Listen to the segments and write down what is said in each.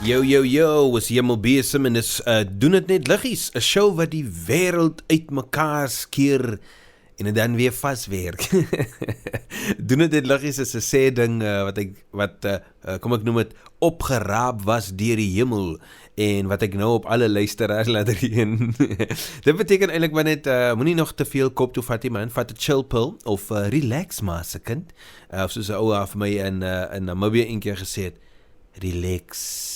Yo, is Hemel besem en is Doen het net liggies, 'n show wat die wêreld uitmekaar skeer en dit dan weer vaswerk. Doen het net liggies is 'n sê ding kom ek noem dit, opgeraap was deur die hemel en wat ek nou op alle luisteraars laat reën. Dit beteken eintlik maar net, moenie nog te veel kop toe vat nie man, vat 'n chill pill of relax maar se kind. Of soos 'n ou vir my in Namibië eendag gesê het, relax.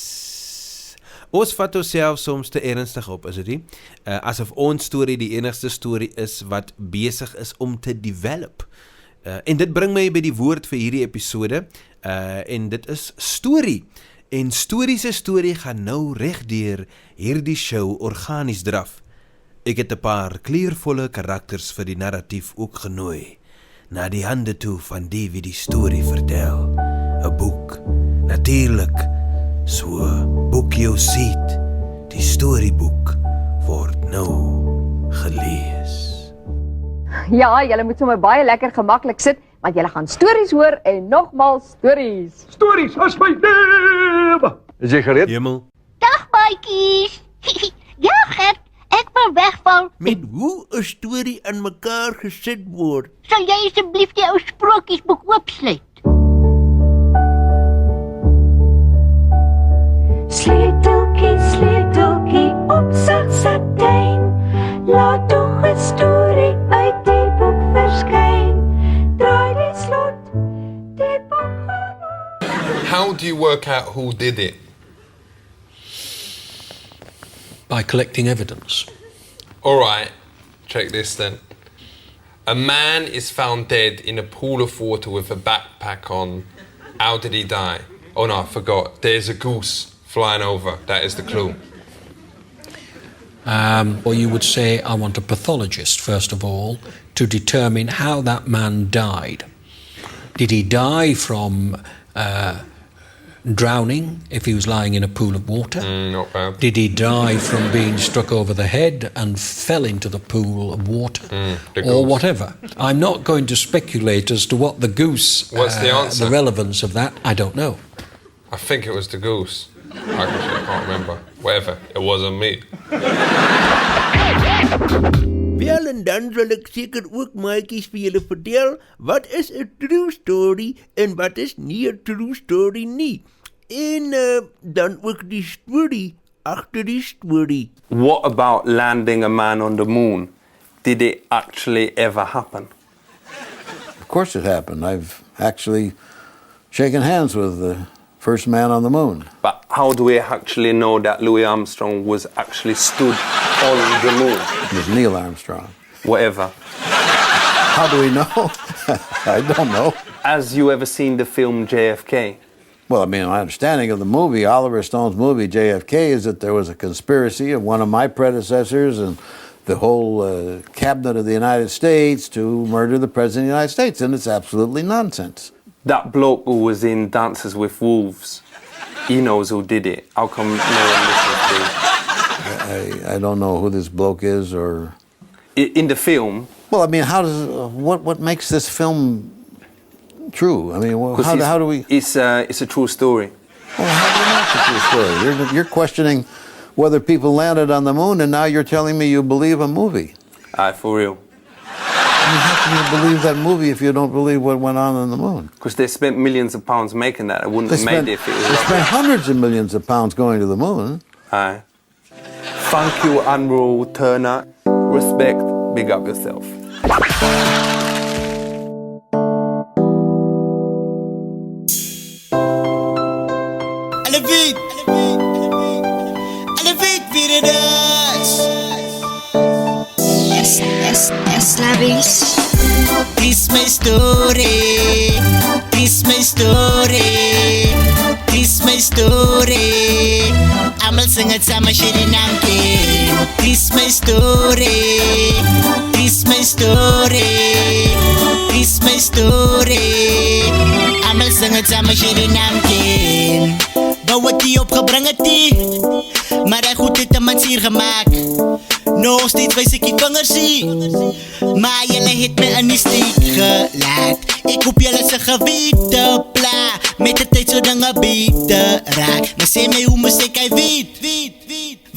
Ons vat onsself soms te ernstig op, is dit nie? Asof ons storie die enigste storie is wat besig is om te develop. En dit bring my by die woord vir hierdie episode, en dit is storie. En storie gaan nou regdeur hierdie show organies draf. Ek het 'n paar kleurvolle karakters vir die narratief ook genooi, na die hande toe van die wie die storie vertel. 'n Boek, natuurlik. So, boek jou seat, die storieboek word nou gelees. Ja, julle moet sommer baie lekker gemaklik sit, want julle gaan stories hoor en nogmaals stories. Stories is my lewe! Is jy gereed? Hemel, Dag maatjies. Ja, Gert, ek wil wegval. Met hoe 'n storie in mekaar gesit word. Sal jy asseblief die ou sprokiesboek oopsluit? Sleuteltjie op sag satijn. Laat tog 'n storie uit die boek verskyn. Draai die slot, die boek gaan oop. How do you work out who did it? By collecting evidence. Alright, check this then. A man is found dead in a pool of water with a backpack on. How did he die? Oh no, I forgot. There's a goose flying over. That is the clue. Or you would say, I want a pathologist, first of all, to determine how that man died. Did he die from drowning if he was lying in a pool of water? Not bad. Did he die from being struck over the head and fell into the pool of water? The Or goose. whatever. I'm not going to speculate as to what the goose, What's the answer? the relevance of that, I don't know. I think it was the goose. I can't remember. Whatever. It wasn't me. Wel en dan sal ek seker ook maatjies vir julle vertel wat is 'n true story en wat is nie 'n true story nie. En dan ook die storie agter die storie. What about landing a man on the moon? Did it actually ever happen? Of course it happened. I've actually shaken hands with the first man on the moon. But how do we actually know that Louis Armstrong was actually stood on the moon? It was Neil Armstrong. Whatever. How do we know? I don't know. Has you ever seen the film JFK? Well, I mean, my understanding of the movie, Oliver Stone's movie JFK, is that there was a conspiracy of one of my predecessors and the whole cabinet of the United States to murder the President of the United States, and it's absolutely nonsense. That bloke who was in Dances with Wolves, he knows who did it. How come no one listens to him? I don't know who this bloke is or... In the film... Well, I mean, how does... what makes this film true? I mean, how do we... It's a true story. Well, how do you know it's a true story? You're questioning whether people landed on the moon, and now you're telling me you believe a movie. For real. I mean, how can you believe that movie if you don't believe what went on the moon? Because they spent millions of pounds making that. I wouldn't have made it if it was... They spent hundreds of millions of pounds going to the moon. Aye. Thank you, Admiral Turner. Respect, big up yourself. Elevate, weer Yes, Lavies. This my story. This my story. This my story. Amal sangat sama Shirinamke. This my story. This my story. This my story. Amal sangat sama Shirinamke. Bawat die opgebring het die, maar hy goed het 'n mens hier gemaak. Nog steeds wys ek die vingers sien, maar julle het my in die steek gelaat. Ek hoop julle se gewete pla, met die tyd so dinge jonge beat te raak. Maar sê my hoe moes ek hy weet?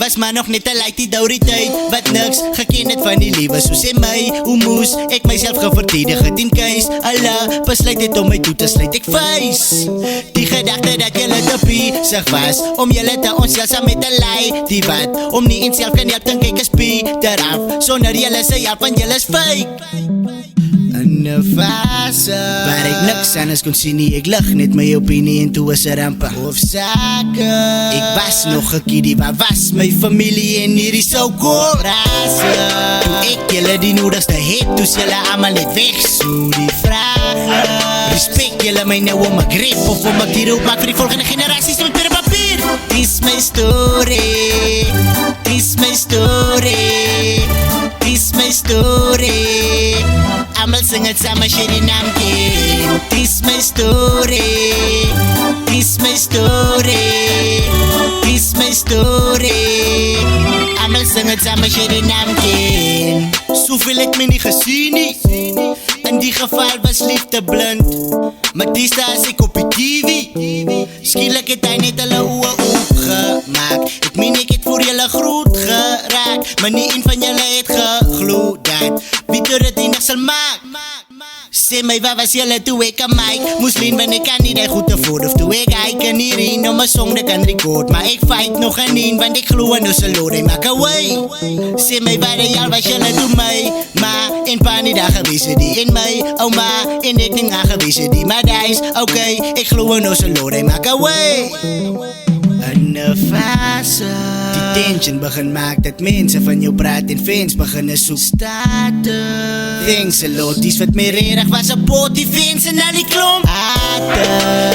Was maar nog net te lyk die dourie tyd wat niks geken het van die lewe. So sê my, hoe moes ek myself gevertedig het in case Allah besluit het om my toe te sluit ek face. Die gedagte dat jylle te bezig was om jylle te onsself saam met te lei. Die wat om nie in self kan help, dink ek is Pieter af sonder jylle sy help, want jylle is fake. In 'n fase waar ek niks anders kon sien nie, ek lig net my opinie en toe is 'n rampe of sake. Ek was nog 'n kiddie, waar was my familie en hierdie sou kom rase. Toe ek julle die nodigste het, toes julle allemaal net weg, so die vraag. Respect julle my nou om 'n grip of om 'n dier opmaak vir die volgende generaties met pen en papier. Dis my story, dis my story, dis my story. Almal sing het saam as jy die naam ken. Dis my story, dis my story, dis my story. Almal sing het saam as jy die naam ken. Soveel het my nie gesien nie, in die geval was liefde blind. Maar die staas ek op die TV, skielik het hy net hulle oë opgemaak. Ek meen ek het voor julle groot geraak, maar nie een van julle het geglo dat wie door het enig sal maak. Sê my, waar was julle toe ek aan Mike? Moes leen, want ek kan nie die goed afford. Of toe ek kan hierin om my song te kan record. Maar ek fight nog aan een, want ek glo in ons Lord, hy maak away. Sê my, waar die al was julle toe my ma en pa nie daar gewees het die en my oma en ek nie daar gewees het die. Maar die is okay, ek glo in ons Lord, hy maak away. In 'n fase die tension begin maak dat mense van jou praat en fans begin soek status. Thanks a lot, dies wat my redig was op pot die fans en al die klomp hate.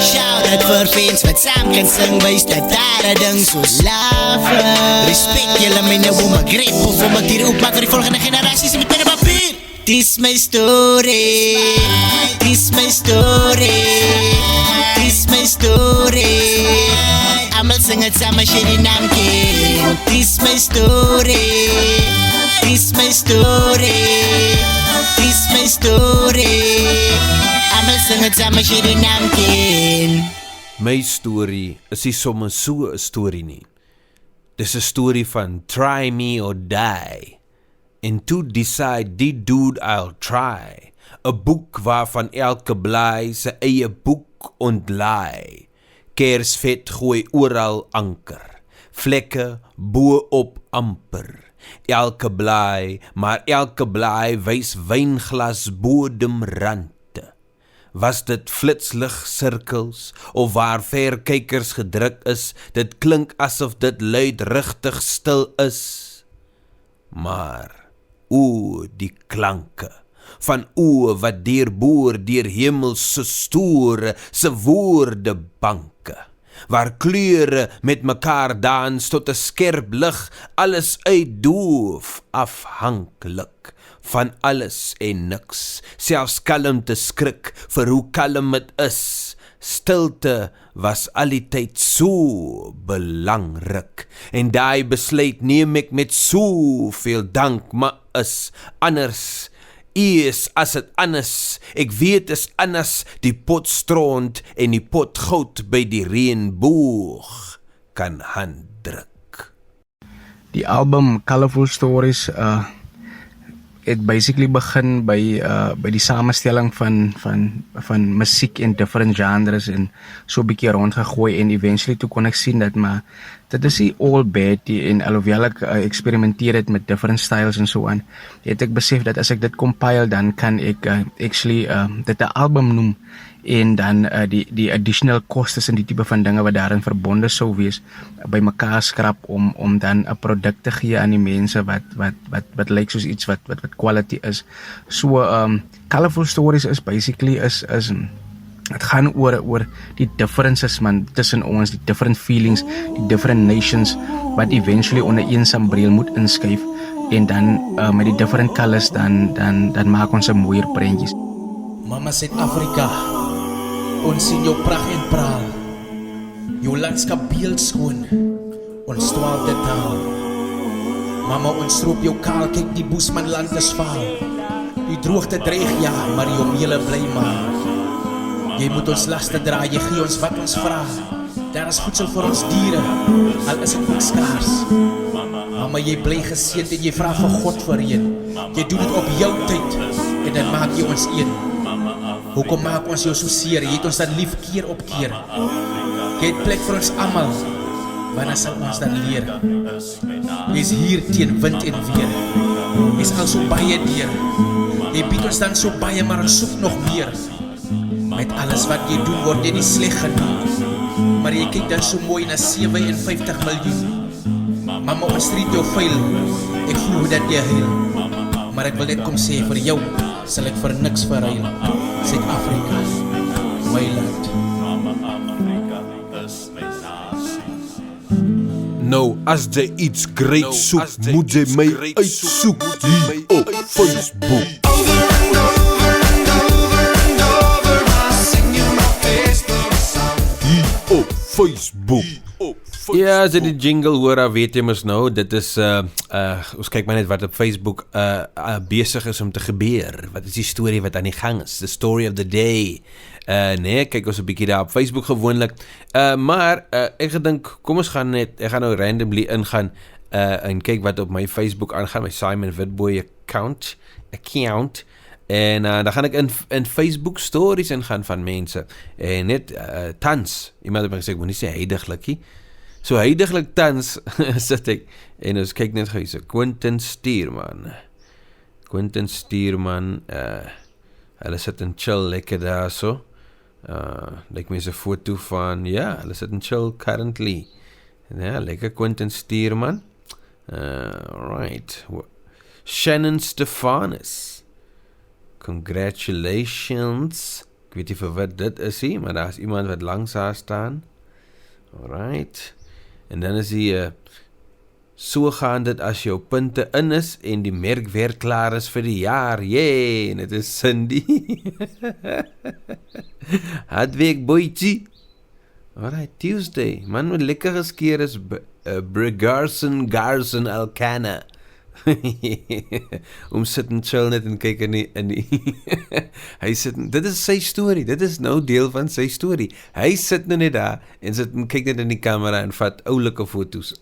Shout out vir fans wat saam kan sing, wees dat daar 'n ding soos love. Respect julle my nou om 'n grip of om 'n dier opmaak vir die volgende generaties met pen en papier. Dis my story, dis my story, dis my story. Almal sing het saam as jy die naam ken. Dis my story, dis my story, dis my story. Almal sing het saam as jy die naam ken. My story is nie sommer so 'n storie nie. Dis 'n storie van try me or die. And to decide, die dude I'll try. 'n boek waarvan elke blaai sy eie boek ontlaai. Kersvet gooi oral anker, vlekke bo op amper. Elke blaai, maar elke blaai wys wynglas bodemrande. Was dit flitslig sirkels, of waar verkykers gedruk is, dit klink asof dit luidrigtig stil is. Maar, die klanke, van wat deurboor deur hemelse stoore, se woordebanke, waar kleure met mekaar dans tot 'n skerp lig, alles uitdoof afhanklik van alles en niks, selfs kalmte skrik vir hoe kalm het is. Stilte was al die tyd so belangrik, en daai besluit neem ek met soveel dank, maar is anders. Is as het anders, ek weet is anders, die pot stront en die pot goud by die reënboog kan handdruk. Die album Colorful Stories het basically begin by die samenstelling van musiek in different genres en so 'n bietjie rondgegooi en eventually toe kon ek sien dat maar dit is nie all bad en alhoewel ek experimenteer het met different styles en so aan, het ek besef dat as ek dit compile dan kan ek actually dit 'n album noem en dan die additional kostes en die tipe van dinge wat daarin verbonde sou wees by mekaar skrap om dan 'n produk te gee aan die mense wat lyk soos iets wat quality is. So Colorful Stories is basically is het gaan oor die differences man tussen ons, die different feelings, die different nations wat eventually onder een sambreel moet inskuif en dan met die different colors dan maak ons 'n mooier prentjies. Mama Suid-Afrika, ons sien jou pragt en praal, jou landskap beeldskoon, ons 12de taal. Mama, ons roep jou kaal, kyk die Boesmanland is vaal. Die droogte dreig ja, maar jou mele bly maar. Jy moet ons laste dra, jy gee ons wat ons vra. Daar is voedsel vir ons diere, al is dit ook skaars. Mama, jy bly geseënd en jy vra vir God voorheen. Jy doen dit op jou tyd en dan maak jy ons een. Hoekom maak ons jou so seer? Jy het ons dan lief keer op keer. Jy het plek vir ons almal. Wanneer sal ons dan leer? Jy is hier teen wind en weer. Jy is al so baie deur. Jy bied ons dan so baie, maar ons soek nog meer. Met alles wat jy doen word jy nie sleg genoeg. Maar jy kyk dan so mooi na 57 miljoen. Mama, ons street jou vuil. Ek voel dat jy huil. Maar ek wil net kom sê, vir jou sal ek vir niks verruil. Suid-Afrika, my land. Nou, as jy iets great soek, moet jy my uitsoek hier op Facebook. Hier op Facebook. Ja, as jy die jingle hoor, dan weet jy mos nou, dit is, ons kyk maar net wat op Facebook besig is om te gebeur. Wat is die story wat aan die gang is? The story of the day. Nee, kyk ons 'n bietjie daar op Facebook gewoonlik. Maar ek gedink, kom ons gaan net, ek gaan nou randomly ingaan en kyk wat op my Facebook aangaan, my Simon Witbooi account. En dan gaan ek in Facebook stories ingaan van mense. En net tans, iemand het my gesê, ek moet nie sê heidiglikkie. So heidiglik tans sit ek, en ons kyk net gou hier, Quentin Stuurman, hulle sit en chill lekker daar so. Lyk my so 'n foto van, ja, hulle sit en chill currently. Ja, lekker Quentin Stuurman. Right. Shannon Stefanus. Congratulations. Ek weet nie vir wat dit is nie, maar daar is iemand wat langs haar staan. Alright. En dan is die so gaan dit as jou punte in is en die merk weer klaar is vir die jaar. Yay, dit is Cindy. Hardwerk boytjie. Alright, Tuesday. Man met lekker geskeer is Garson Alcana. Sit en chill net en kyk in die hy sit, dit is sy story, dit is nou deel van sy story. Hy sit nou net daar en sit en kyk net in die kamera en vat oulike foto's.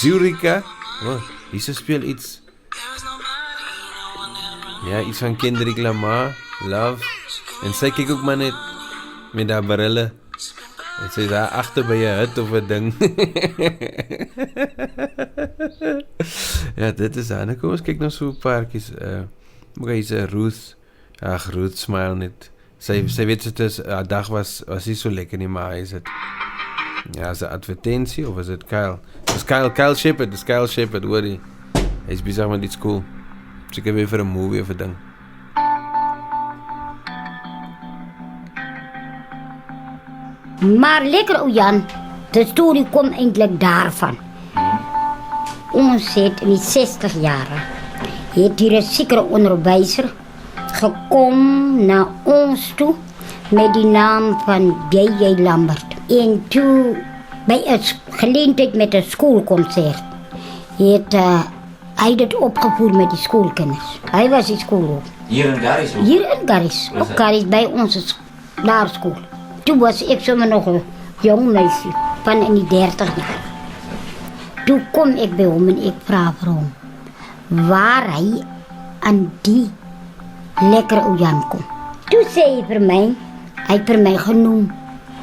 Zurika, hier speel iets. Ja, iets van Kendrick Lamar, Love. En sy kyk ook maar net met haar brille. En sy is daar agter by 'n hut of 'n ding. Ja, dit is aan. Kom ons kyk nou so 'n paartjies. Maar hy's Ruth. Ag, Ruth smile net. Sy weet dit is, haar dag was nie so lekker nie, maar is dit, ja, is 'n advertensie of is dit Kyle? Dis Kyle Shepherd, hoor jy. Hy's besig met iets cool. Seker weer vir 'n movie of 'n ding. Maar lekker, o Jan, de story komt eindelijk daarvan. Ons het in die 60 jaren, heeft hier een zekere onderwijzer gekomen naar ons toe met die naam van J.J. Lambert. En toen, bij een gelegenheid met een schoolconcert, heeft hij het opgevoerd met die schoolkinders. Hij was in school ook. Hier in Garris ook? Hier in Garris, ook Garris, bij onze school. Toen was ik zomaar nog een jong meisje van in die 30 jaar. Toen kom ik bij hem en ik vraag voor hem waar hij aan die lekkere Ojan komt. Toen zei hij voor mij, hij heeft voor mij genoemd,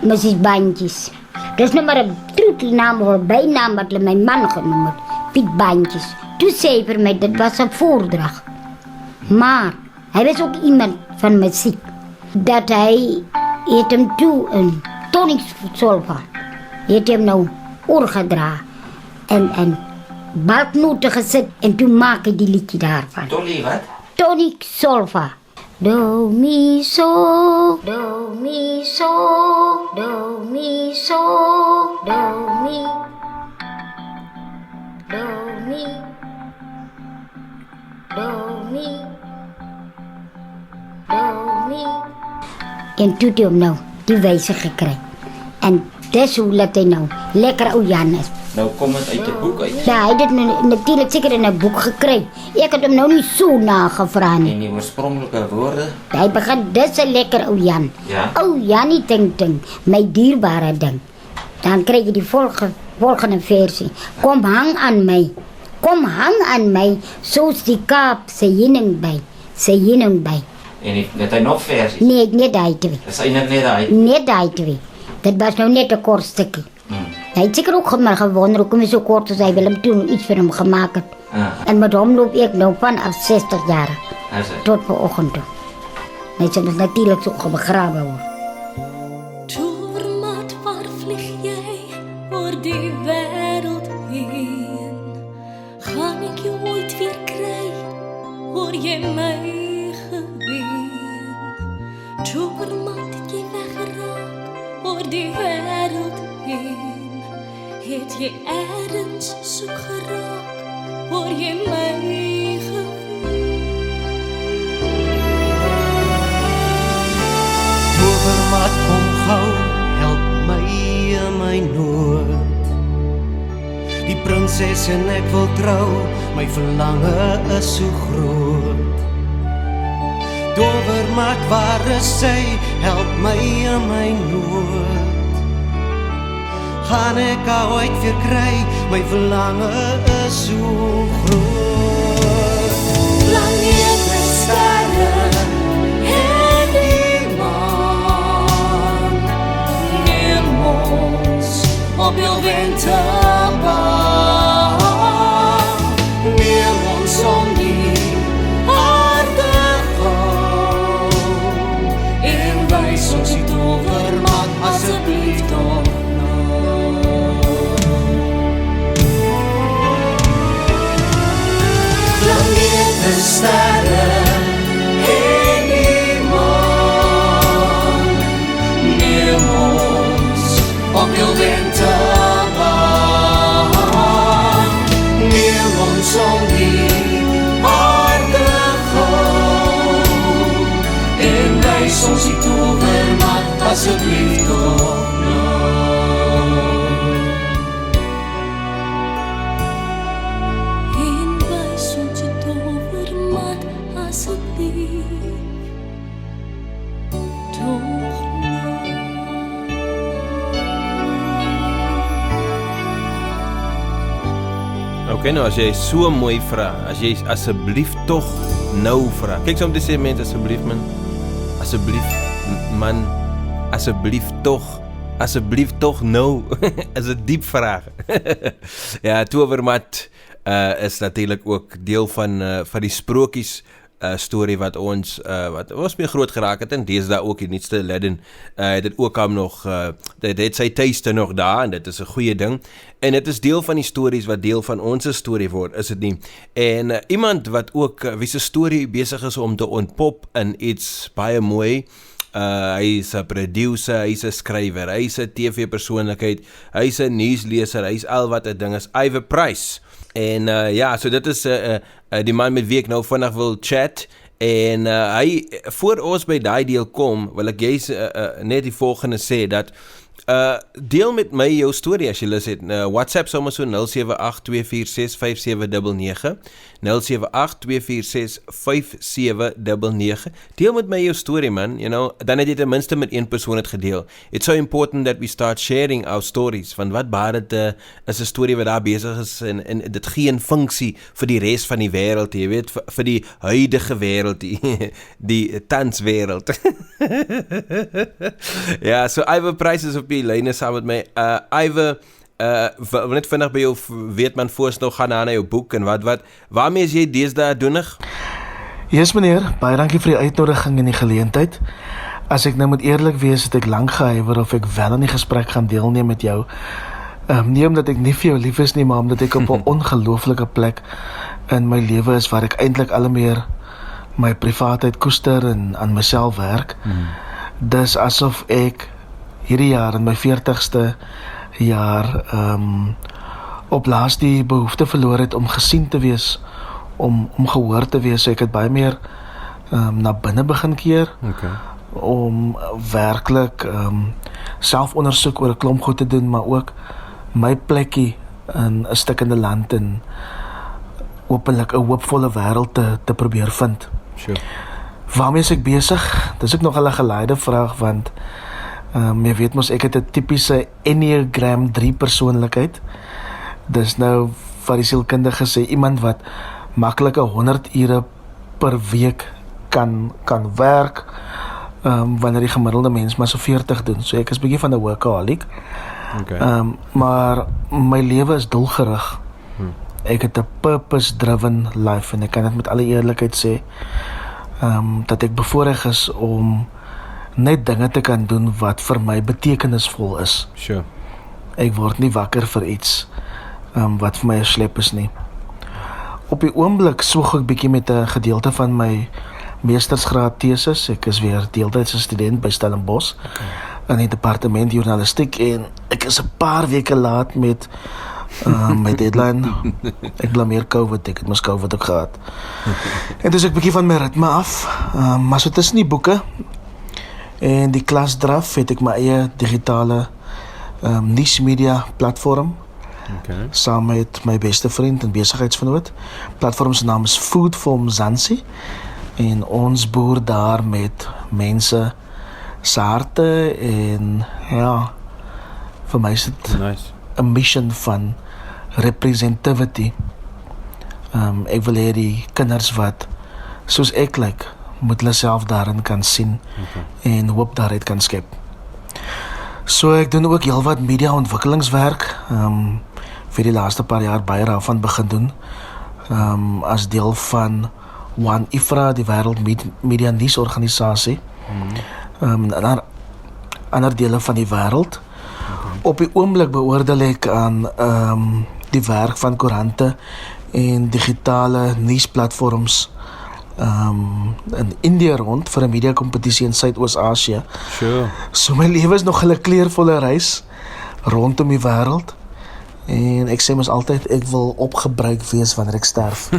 Mrs. Bandjes. Dat is nog maar een troetelnaam of een bijnaam wat mijn man genoemd heeft, Piet Bandjes. Toen zei hij voor mij, dat was een voordracht. Maar hij was ook iemand van muziek. Dat hij heeft hem toe een tonic solfa. Heeft hem nou oorgedragen. En balknoten gezet en toen maken die liedje daarvan. Tonic wat? Tonic solfa. Do, mi, so, do, mi, so, do, mi, so, do, mi, do, mi, do, mi, do, mi. En toen hij hem nou die wijze gekregen. En dat is hoe dat hij nou lekker Ojan is. Nou kom het uit 'n boek uit. Ja, hy het dit natuurlik seker in 'n boek gekry. Ek het hom nou nie so nagevra nie. En die oorspronklike woorde? Hy begin, dis 'n lekker ou Jan. Ja. Ou Janie ding, my dierbare ding. Dan kry jy die volgende versie. Kom hang aan my. Kom hang aan my, soos die Kaap se heuningbei. En het hy nog versies? Nee, net daai twee. Dis eintlik net daai. Net daai twee. Dit was nou net 'n kort stukkie. Hy het seker ook maar gewonder hoekom hy so kort is. Hy wil hom toe iets vir hom gemaak het. En met hom loop ek nou vanaf 60 jaar tot vanoggend toe. Hy sê natuurlik so begrawe word. Tovermat, waar vlieg jy oor die wêreld heen? Gaan ek jou ooit weer kry? Hoor jy my geween? Tovermat, het jy weggeraak oor die wêreld heen? Het jy ergens soek geraak? Hoor jy my geween? Tovermat, kom gou, help my in my nood. Die prinses en ek wil trou, my verlange is so groot. Tovermat, waar is sy, help my in my nood. Gaan ek haar ooit weer kry, my verlange is so groot. Planete, sterre en die maan, neem ons op jou winterbaan. Neem ons om die aarde gauw en wys ons die tovermat asseblief toch. Planete, sterre en die maan, neem ons op jou winterbaan. Neem ons om die aarde gauw en wys ons die tovermat asseblief toch nou. Okay, nou as jy so mooi vra, as jy asseblief tog nou vra. Kyk so om te sê mense, asseblief man, asseblief man, asseblief tog nou. Is 'n diep vraag. Ja, Tovermat is natuurlik ook deel van die sprokies storie wat ons mee groot geraak het en deesdae ook die nuutste Aladdin het dit ook al nog dit het sy tuiste nog daar en dit is 'n goeie ding en dit is deel van die stories wat deel van ons storie word, is dit nie? En iemand wat ook wie se storie besig is om te ontpop in iets baie mooi. Hy is 'n producer, hy is 'n skrywer, hy is 'n TV-persoonlikheid, hy is 'n nuusleser, hy is al wat 'n ding is, Iver Price. En ja, so dit is die man met wie ek nou vandag wil chat. En hy, voor ons by daai deel kom, wil ek jy net die volgende sê, dat deel met my jou storie as jy lus het. WhatsApp sommer so 078-246-5799 078-246-5799. Deel met my jou storie man, you know, dan het jy ten minste met een persoon het gedeel. It's so important that we start sharing our stories, van wat baie dit is 'n storie wat daar besig is en dit gee 'n funksie vir die res van die wêreld, jy weet, vir die huidige wêreld, die tanswêreld. Ja, so Iver Price is op die lyne saam met my. Iver, net vinnig by jou, weet man voors nog gaan na jou boek en wat, waarmee is jy deesdae doenig? Yes meneer, baie dankie vir die uitnodiging en die geleentheid. As ek nou moet eerlik wees, het ek lank gehuiwer of ek wel aan die gesprek gaan deelneem met jou. Nie omdat ek nie vir jou lief is nie, maar omdat ek op 'n ongelooflike plek in my lewe is waar ek eintlik al meer my privaatheid koester en aan myself werk. Dis asof ek hierdie jaar in my 40ste jaar op laas die behoefte verloor het om gesien te wees, om gehoor te wees. So ek het baie meer na binne begin keer, om werklik selfondersoek oor 'n klomp goed te doen, maar ook my plekkie in 'n stukkende land en openlik 'n hoopvolle wêreld te probeer vind. Sure. Waarmee is ek besig? Dis ook nog 'n geleide vraag want jy weet mos ek het 'n tipiese Enneagram 3 persoonlikheid. Dis nou wat die sielkundige sê iemand wat maklike 100 ure per week kan werk wanneer die gemiddelde mens maar so 40 doen. So ek is bietjie van 'n workaholic. Okay. Maar my lewe is doelgerig. Ek het 'n purpose-driven life en ek kan dit met alle eerlikheid sê dat ek bevoorreg is om net dinge te kan doen wat vir my betekenisvol is. Sure. Ek word nie wakker vir iets wat vir my 'n slep is nie. Op die oomblik soek ek bietjie met 'n gedeelte van my meestersgraad tesis. Ek is weer deeltydse student by Stellenbosch in die departement journalistiek en ek is 'n paar weke laat met my deadline. Ek blameer COVID, ek het mos COVID ook gehad. En dus ek bietjie van my ritme af. Maar so tussen die boeke en die klasdraf het ek my eie digitale nuusmedia platform. Okay. Saam met my beste vriend en besigheidsvernoot. Platform se naam is Food for Mzansi en ons boer daar met mense se harte en ja, vir my is dit nice. 'n mission van representativity. Ek wil hê die kinders wat soos ek lyk, moet hulle self daarin kan sien en hoop daaruit kan skep. So ek doen ook heelwat media ontwikkelingswerk. Vir die laaste paar jaar baie daarvan begin doen. As deel van One IFRA, die wêreld media nuusorganisasie. En ander dele van die wêreld. Op die oomblik beoordeel ek aan die werk van koerante en digitale nuusplatforms in India rond vir 'n media kompetisie in Suidoos-Asië. Sure. So my lewe is nog 'n kleurvolle reis rondom die wêreld. En ek sê mos altyd ek wil opgebruik wees wanneer ek sterf.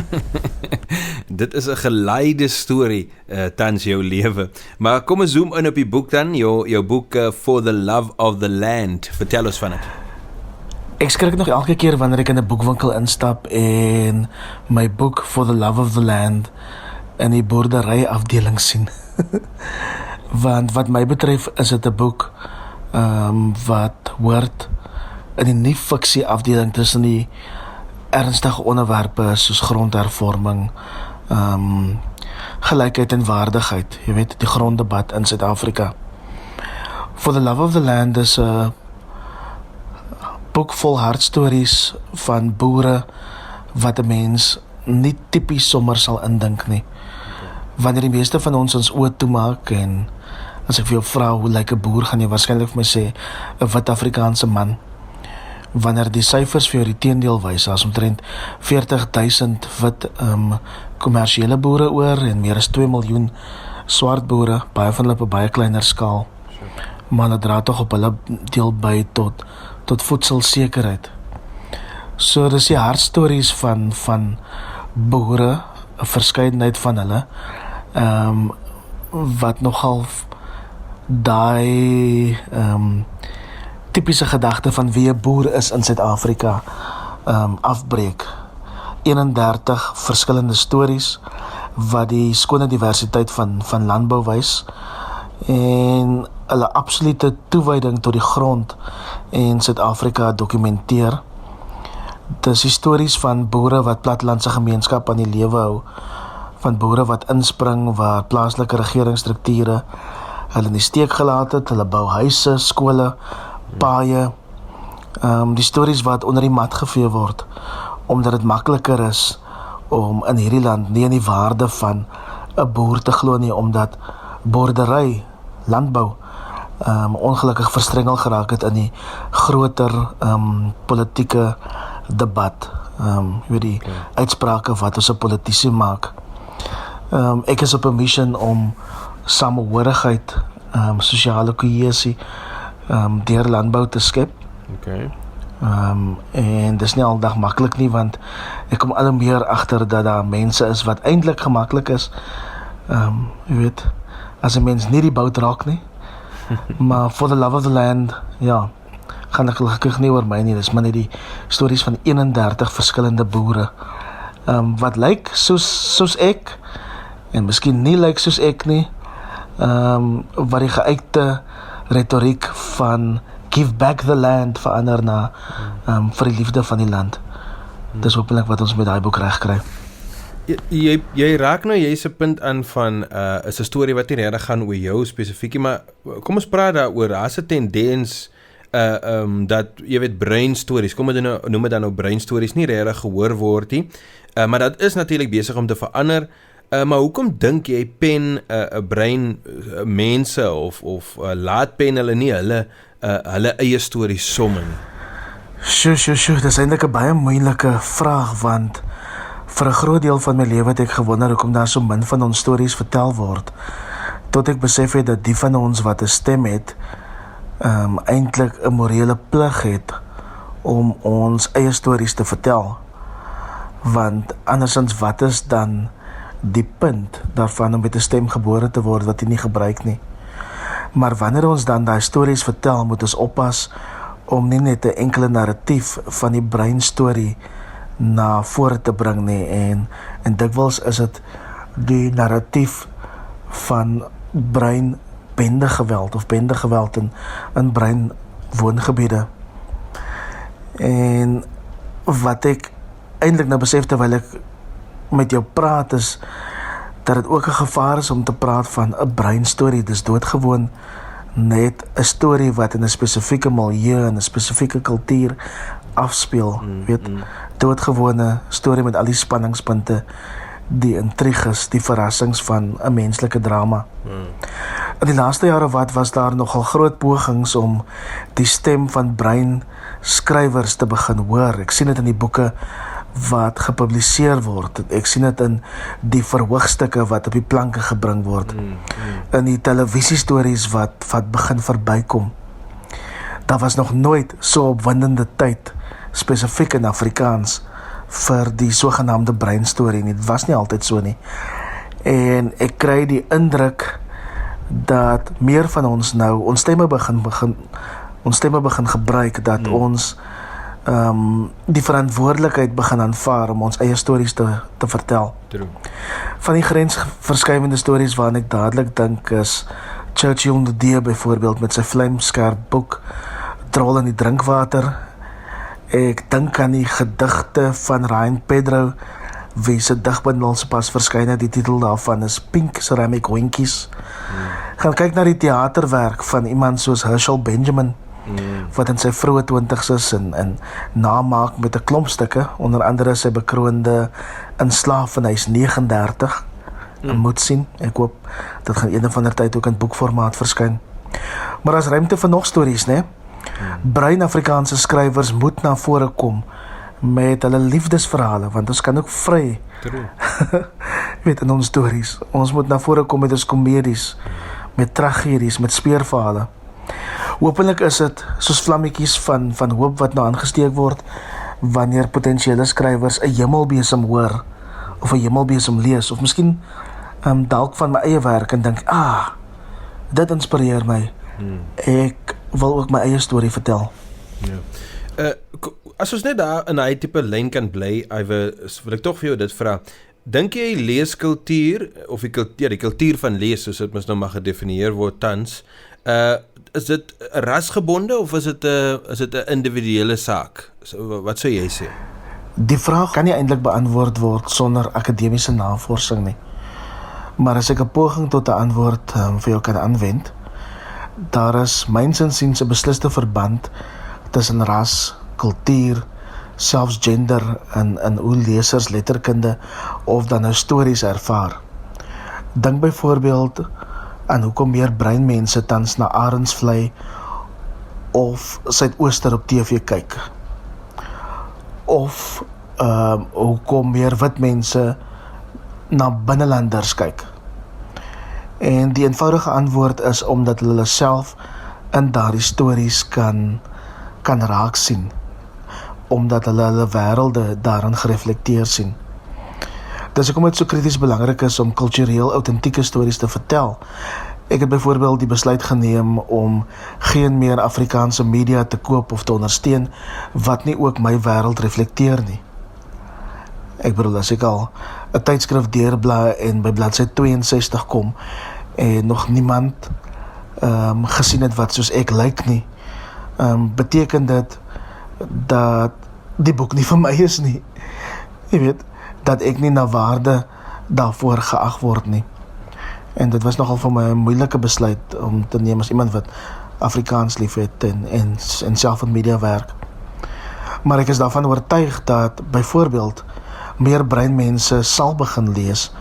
Dit is 'n geleide storie tans jou lewe. Maar kom ons zoom in op die boek dan, jou boek For the Love of the Land. Vertel ons van dit. Ek skrik nog elke keer wanneer ek in 'n boekwinkel instap en my boek For the Love of the Land in die boerdery afdeling sien. Want wat my betref is dit 'n boek wat hoort in die nie-fiksie afdeling tussen die ernstige onderwerpe soos grondhervorming, gelykheid en waardigheid, jy weet, die gronddebat in Suid-Afrika. For the Love of the Land is 'n boek vol hartstories van boere wat 'n mens nie tipies sommer sal indink nie. Wanneer die meeste van ons oë toemaak en as ek vir jou vra hoe lyk 'n boer, gaan jy waarskynlik vir my sê 'n wit Afrikaanse man. Wanneer die syfers vir jou die teendeel wys, as omtrent 40,000 wit kommersiële boere oor en meer as 2 miljoen swart boere, baie van hulle op 'n baie kleiner skaal. Maar hulle dra tog op hulle deel by tot voedselsekerheid. So dis die hartstories van boere, 'n verskeidenheid van hulle, wat nogal daai tipiese gedagte van wie 'n boer is in Suid-Afrika afbreek. 31 verskillende stories wat die skone diversiteit van landbou wys en hulle absolute toewyding tot die grond en Suid-Afrika dokumenteer. Dis stories van boere wat plattelandse gemeenskap aan die lewe hou, van boere wat inspring waar plaaslike regeringsstrukture hulle in die steek gelaat het, hulle bou huise, skole, paaie, die stories wat onder die mat gevee word, omdat dit makliker is om in hierdie land nie in die waarde van 'n boer te glo nie, omdat boerdery, landbou, ongelukkig verstrengel geraak het in die groter politieke debat, weet die uitsprake wat ons 'n politisie maak. Ek is op 'n mission om samehorigheid, sosiale kohesie deur landbou te skep. Okay. En dis nie aldag maklik nie, want ek kom al meer agter dat daar mense is wat eintlik gemaklik is. Jy weet, as 'n mens nie die bout raak nie. Maar for the love of the land, ja, gaan ek gelukkig nie oor my nie, dis maar net die stories van 31 verskillende boere, wat lyk soos ek, en miskien nie lyk soos ek nie, wat die geuite retoriek van give back the land verander na vir die liefde van die land. Dis hopelik wat ons met daai boek reg kry. Jy raak nou jy's 'n punt aan van is 'n storie wat nie regtig gaan oor jou spesifiek, maar kom ons praat daaroor. Daar's 'n tendens dat jy weet brein stories, noem dit dan nou brein stories nie regtig gehoor word nie. Maar dat is natuurlik besig om te verander. Maar hoekom dink jy pen 'n brein mense of laat pen hulle nie hulle eie stories somme nie? Sjoe, dis eintlik 'n baie moeilike vraag, want vir 'n groot deel van my lewe het ek gewonder hoekom daar so min van ons stories vertel word, tot ek besef het dat die van ons wat 'n stem het, eintlik 'n morele plig het om ons eie stories te vertel. Want andersins, wat is dan die punt daarvan om met 'n stem gebore te word wat jy nie gebruik nie? Maar wanneer ons dan daai stories vertel, moet ons oppas om nie net 'n enkele narratief van die breinstorie na vore te bring nie, en dikwels is dit die narratief van bendegeweld of bendegeweld in brein woongebiede. En wat ek eintlik nou besef terwyl ek met jou praat is dat dit ook 'n gevaar is om te praat van 'n breinstorie. Dis doodgewoon net 'n storie wat in 'n spesifieke milieu en 'n spesifieke kultuur afspeel, doodgewone storie met al die spanningspunte, die intriges, die verrassings van 'n menslike drama. In die laaste jare was daar nogal groot pogings om die stem van breinskrywers te begin hoor. Ek sien dit in die boeke wat gepubliseer word. Ek sien dit in die verhoogstukke wat op die planke gebring word. In die televisiestories wat begin verbykom. Daar was nog nooit so opwindende tyd, spesifiek in Afrikaans, vir die sogenaamde breinstorie nie. Dit was nie altyd so nie. En ek kry die indruk dat meer van ons nou ons stemme begin gebruik, dat ons die verantwoordelikheid begin aanvaar om ons eie stories te vertel. Van die grensverskuivende stories waaraan ek dadelik dink is Churchill Ndudie byvoorbeeld met sy vlamskerp boek Drol in die drinkwater. Ek dink aan die gedigte van Ryan Pedro, wie se digbundel pas verskyn het. Die titel daarvan is Pink Ceramic Winkies. Gaan kyk na die teaterwerk van iemand soos Herschel Benjamin, wat in sy vroeë 20's is en namaak met 'n klomp stukke, onder andere sy bekroonde In slaaf en hy's 39. Moet sien, ek hoop dit gaan een of ander tyd ook in boekformaat verskyn. Maar as ruimte vir nog stories, né? Brein Afrikaanse skrywers moet na vore kom met hulle liefdesverhale, want ons kan ook vry weet in ons stories. Ons moet na vore kom met ons komedies, met tragedies, met speurverhale. Hopelik is dit soos vlammetjies van hoop wat nou aangesteek word wanneer potensiële skrywers 'n hemelbesem hoor of 'n hemelbesem lees, of miskien dalk van my eie werk en dink, dit inspireer my. Ek wil ook my eie storie vertel. As ons net daar in daai tipe lyn kan bly, wil ek tog vir jou dit vra. Dink jy leeskultuur of die kultuur van lees, soos dit mos nou mag gedefinieer word tans, is dit rasgebonde of is dit 'n individuele saak? Wat sou jy sê? Die vraag kan nie eintlik beantwoord word sonder akademiese navorsing nie. Maar as ek 'n poging tot 'n antwoord vir jou kan aanwend, daar is myns insiens 'n besliste verband tussen ras, kultuur, selfs gender en hoe lesers letterkunde of dan nou stories ervaar. Dink byvoorbeeld aan hoekom meer breinmense tans na Arendsvlei of Suidooster op TV kyk. Of hoekom meer wit mense na binnelanders kyk. En die eenvoudige antwoord is omdat hulle self in daardie stories kan raak sien, omdat hulle wêrelde daarin gereflekteer sien. Dis hoekom dit so krities belangrik is om kultureel autentieke stories te vertel Ek het byvoorbeeld die besluit geneem om geen meer Afrikaanse media te koop of te ondersteun wat nie ook my wêreld reflekteer nie. Ek bedoel, as ek al 'n tydskrif deurblaai en by bladsy 62 kom en nog niemand gesien het wat soos ek lyk nie, beteken dit dat die boek nie vir my is nie. Jy weet, dat ek nie na waarde daarvoor geag word nie. En dit was nogal vir my 'n moeilike besluit om te neem as iemand wat Afrikaans liefhet en self in media werk. Maar ek is daarvan oortuig dat byvoorbeeld meer breinmense sal begin lees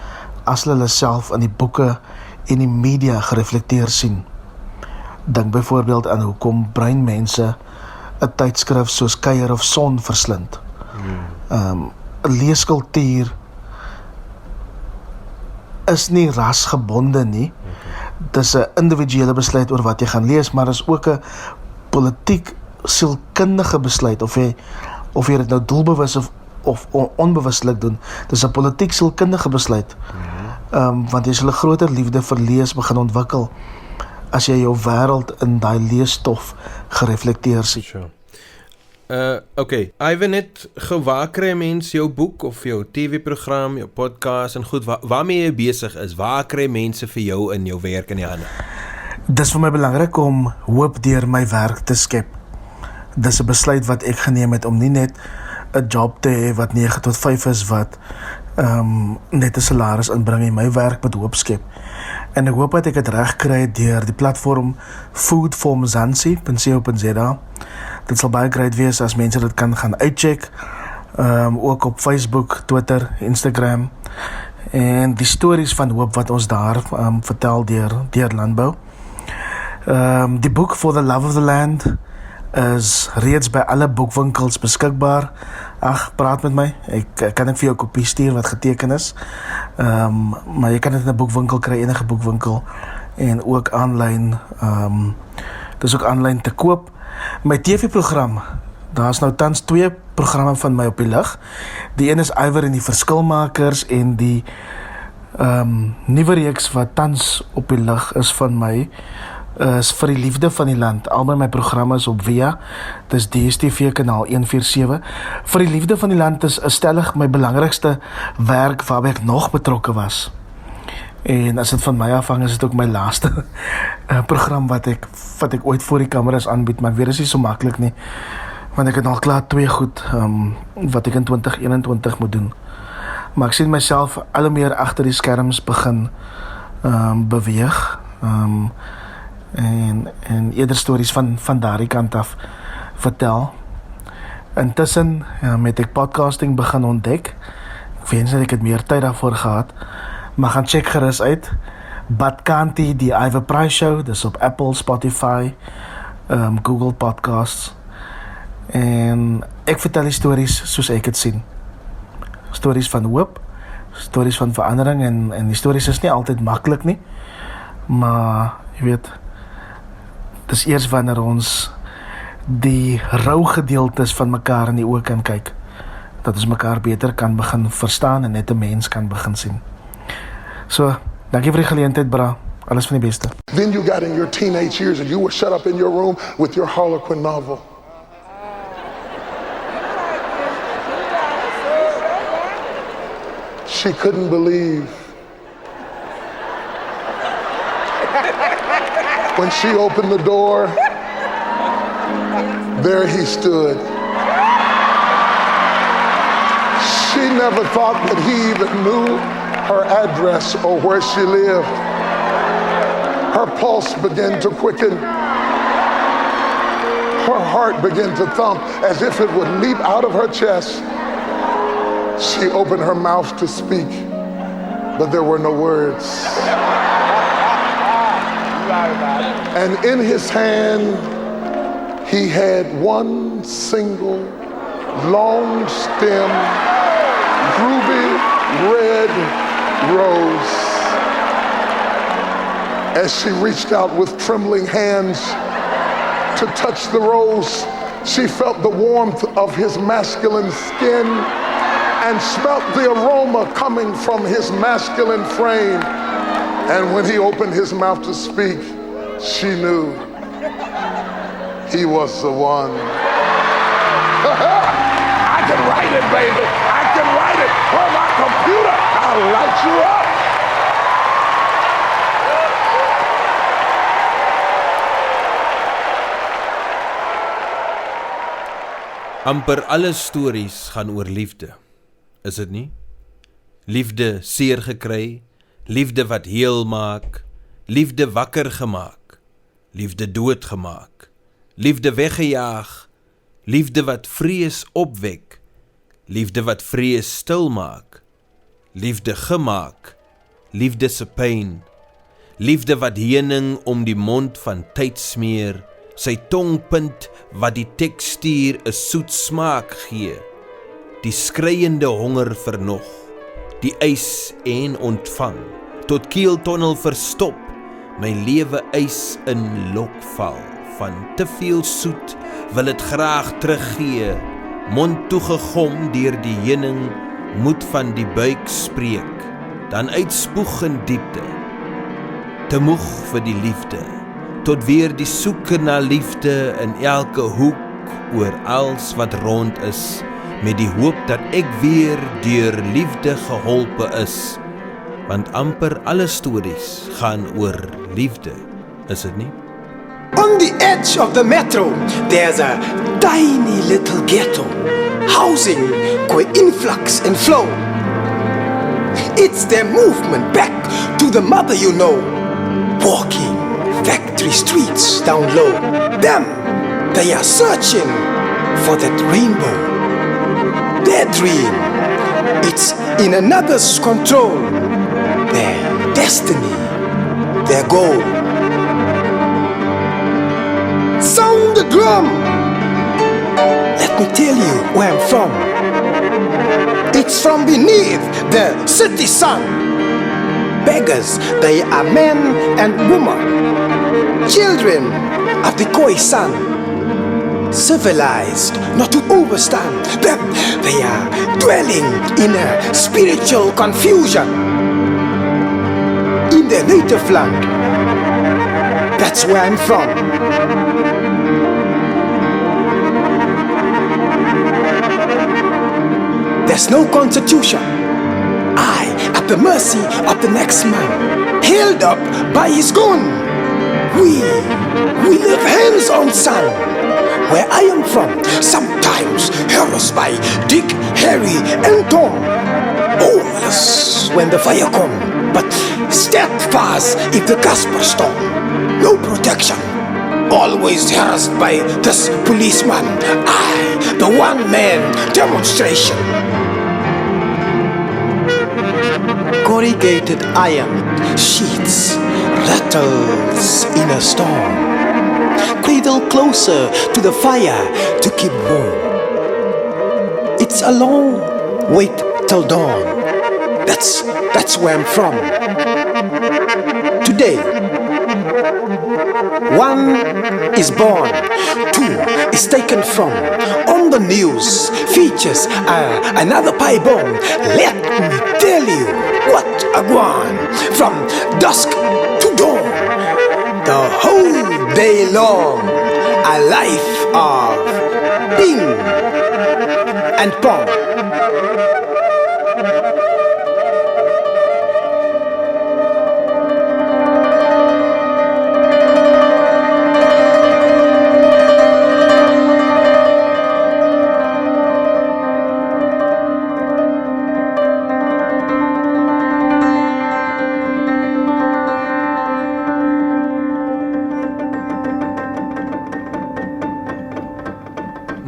as hulle self in die boeke en die media gereflekteer sien. Dink byvoorbeeld aan hoekom breinmense 'n tydskrif soos Kuier of Son verslind. Leeskultuur is nie rasgebonde nie. Dis 'n individuele besluit oor wat jy gaan lees, maar is ook 'n politiek sielkundige besluit of jy dit nou doelbewus of onbewustelik doen. Dis 'n politiek sielkundige besluit. Want jy sal 'n groter liefde vir lees begin ontwikkel as jy jou wêreld in daai leesstof gereflekteer sien. Sure. Okay, Ivan, net waar kry mens jou boek of jou TV-program, jou podcast en goed, waarmee jy besig is? Waar kry mense vir jou in jou werk in die hande? Dis vir my belangrik om hoop deur my werk te skep. Dis 'n besluit wat ek geneem het om nie net 'n job te hê wat 9 tot 5 is wat net 'n salaris inbring en my werk met hoop skep. En ek hoop dat ek dit reg kry deur die platform foodformzansi.co.za. Dit sal baie great wees as mense dit kan gaan uitcheck, ook op Facebook, Twitter, Instagram, en die stories van hoop wat ons daar vertel deur landbou. Die boek For the Love of the Land is reeds by alle boekwinkels beskikbaar. Ag, praat met my. Ek kan vir jou 'n kopie stuur wat geteken is. Maar jy kan dit in 'n boekwinkel kry, enige boekwinkel, en ook aanlyn. Dis ook aanlyn te koop. My TV-program, daar's nou tans 2 programme van my op die lug. Die een is Iwer en die Verskilmakers, en die nuwe reeks wat tans op die lug is van my is Vir die Liefde van die Land. Albei my programme is op Via, dis DStv kanaal 147. Vir die Liefde van die Land is stellig my belangrikste werk waarby ek nog betrokke was. En as dit van my afhang, is dit ook my laaste program wat ek ooit voor die kameras aanbied, maar weer is nie so maklik nie, want ek het al klaar 2 goed wat ek in 2021 moet doen. Maar ek sien myself al meer agter die skerms begin beweeg, en eerder stories van daardie kant af vertel. Intussen het ek podcasting begin ontdek. Ek wens dat ek het meer tyd daarvoor gehad, maar gaan check gerus uit. Badkanti, die Iwer Price Show, dis op Apple, Spotify, Google Podcasts. En ek vertel die stories soos ek het sien. Stories van hoop, stories van verandering, en die stories is nie altyd maklik nie, maar jy weet, dis eers wanneer ons die rou gedeeltes van mekaar in die oë kan kyk, dat ons mekaar beter kan begin verstaan en net 'n mens kan begin sien. So, dankie vir die geleentheid, bra. Alles van die beste. Then you got in your teenage years and you were shut up in your room with your Harlequin novel. She couldn't believe when she opened the door, there he stood. She never thought that he even knew her address or where she lived. Her pulse began to quicken. Her heart began to thump as if it would leap out of her chest. She opened her mouth to speak, but there were no words. And in his hand, he had one single long stem, ruby red rose. As she reached out with trembling hands to touch the rose, she felt the warmth of his masculine skin and smelt the aroma coming from his masculine frame. And when he opened his mouth to speak, she knew he was the one. I can write it, baby. I can write it on my computer. I'll light you up. Amper alle stories gaan oor liefde, is dit nie? Liefde seer gekry, liefde wat heel maak, liefde wakker gemaak, liefde doodgemaak, liefde weggejaag, liefde wat vrees opwek, liefde wat vrees stil maak, liefde gemaak, liefde se pyn, liefde wat heuning om die mond van tyd smeer, sy tongpunt wat die tekstuur 'n soet smaak gee, die skreiende honger vernog, die eis en ontvang, tot keeltonnel verstop, my lewe eis in lokval, van te veel soet, wil het graag teruggee, mond toegegom deur die heuning, moet van die buik spreek, dan uitspoeg in diepte, te moeg vir die liefde, tot weer die soeke na liefde in elke hoek, oor alles wat rond is, met die hoop dat ek weer deur liefde geholpe is, want amper alle stories gaan oor liefde, is dit nie? On the edge of the metro, there's a tiny little ghetto, housing influx and flow. It's their movement back to the mother you know, walking factory streets down low. Them, they are searching for that rainbow. Their dream, it's in another's control. Their destiny, their goal. Sound the drum! Let me tell you where I'm from. It's from beneath the city sun. Beggars, they are men and women, children of the Khoisan, civilized not to overstand them. They are dwelling in a spiritual confusion in their native land. That's where I'm from. There's no constitution. I at the mercy of the next man, held up by his gun. We live hands on sun. Where I am from, sometimes harassed by Dick, Harry, and Tom. Homeless when the fire come, but steadfast if the gospel storm. No protection, always harassed by this policeman. I, the one-man demonstration. Corrugated iron sheets rattles in a storm. Cradle closer to the fire to keep warm. It's a long wait till dawn. That's where I'm from. Today, one is born, two is taken from. On the news features another pie bomb. Let me tell you what a guan. From dusk to dawn, the whole day long, a life of ping and pong.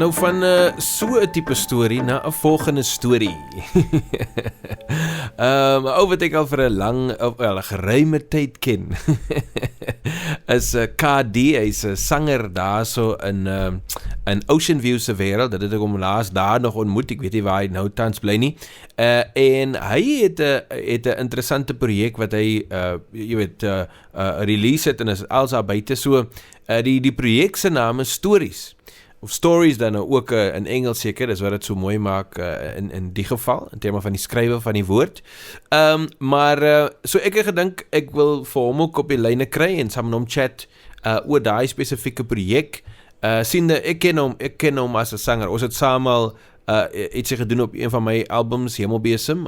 Nou van so 'n tipe storie na 'n volgende storie. Ou wat ek al vir 'n lang, wel 'n geruime tyd ken, is KD, hy's 'n sanger daarso in Ocean View se wêreld. Dit het ek hom laas daar nog ontmoet. Ek weet nie waar hy nou tans bly nie. En hy het 'n interessante projek wat hy jy weet release het en is als daar buite so. Die projek se naam is Stories. of stories dan nou ook in Engels seker, dis wat dit so mooi maak in die geval, in terme van die skrywe van die woord. Maar so ek het gedink, ek wil vir hom ook op die lyne kry en saam met hom chat oor daai spesifieke projek. Siende, ek ken hom as 'n sanger. Ons het saam al iets gedoen op een van my albums, Hemelbesem,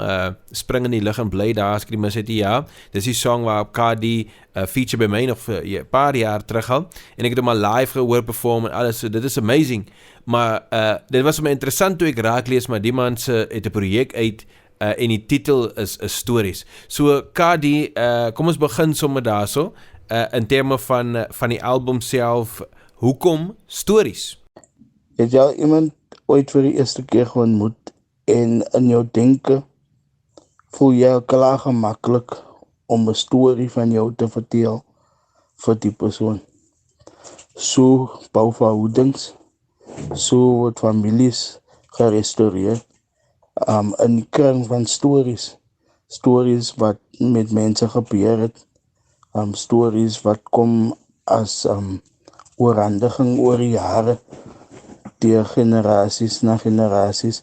Spring in die Lug en Bly, daar as ek die mis het, ja. Dis die song waarop KD feature by my nog 'n paar jaar terug al, en ek het hom al live gehoor perform en alles, so dit is amazing. Maar dit was vir my interessant toe ek raak lees, maar die man het 'n projek uit, en die titel is Stories. So KD, kom ons begin sommer daarso, in terme van die album self, hoekom Stories? Het jy al iemand ooit vir die eerste keer ontmoet en in jou denke voel jy klaar gemaklik om 'n storie van jou te vertel vir die persoon? So bou verhoudings, so word families gerestoreer, in die kring van stories wat met mense gebeur het, stories wat kom as oorhandiging oor die jare, deur generasies na generasies.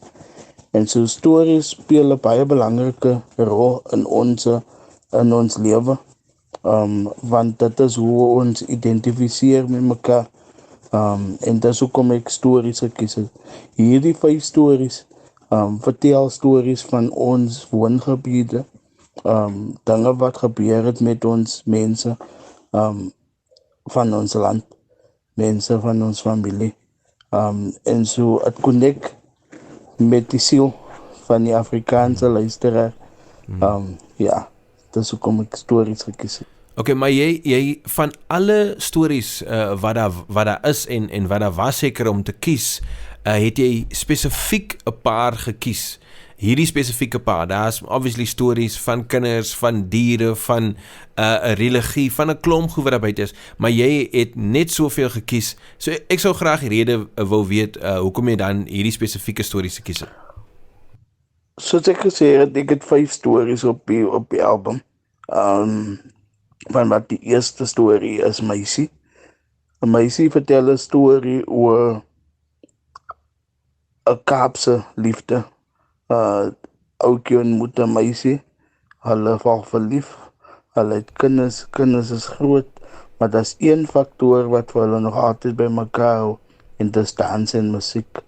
En so stories speel 'n baie belangrike rol in ons lewe, want dit is hoe ons identifiseer met mekaar, en dis hoekom ek stories gekies het. Hierdie 5 stories vertel stories van ons woongebiede, dinge wat gebeur het met ons mense van ons land, mense van ons familie. En so het connect met die siel van die Afrikaanse luisteraar. Ja, dis hoekom ek stories gekies het. Okay, maar jy van alle stories wat daar is en wat daar was seker om te kies, het jy spesifiek 'n paar gekies. Hierdie spesifieke paar, daar's obviously stories van kinders, van diere, van 'n religie, van 'n klomp goed wat daar buite is, maar jy het net soveel gekies. So ek sou graag die rede wou weet hoekom jy dan hierdie spesifieke stories gekies het. Soos ek gesê het, ek het 5 stories op die album. Van wat die eerste storie is Meisie. Meisie vertel 'n storie oor 'n Kaapse liefde. Oukie ontmoet 'n meisie, hulle val verlief, hulle het kinders is groot, maar daar's een faktor wat vir hulle nog altyd by mekaar hou, en dis dans en musiek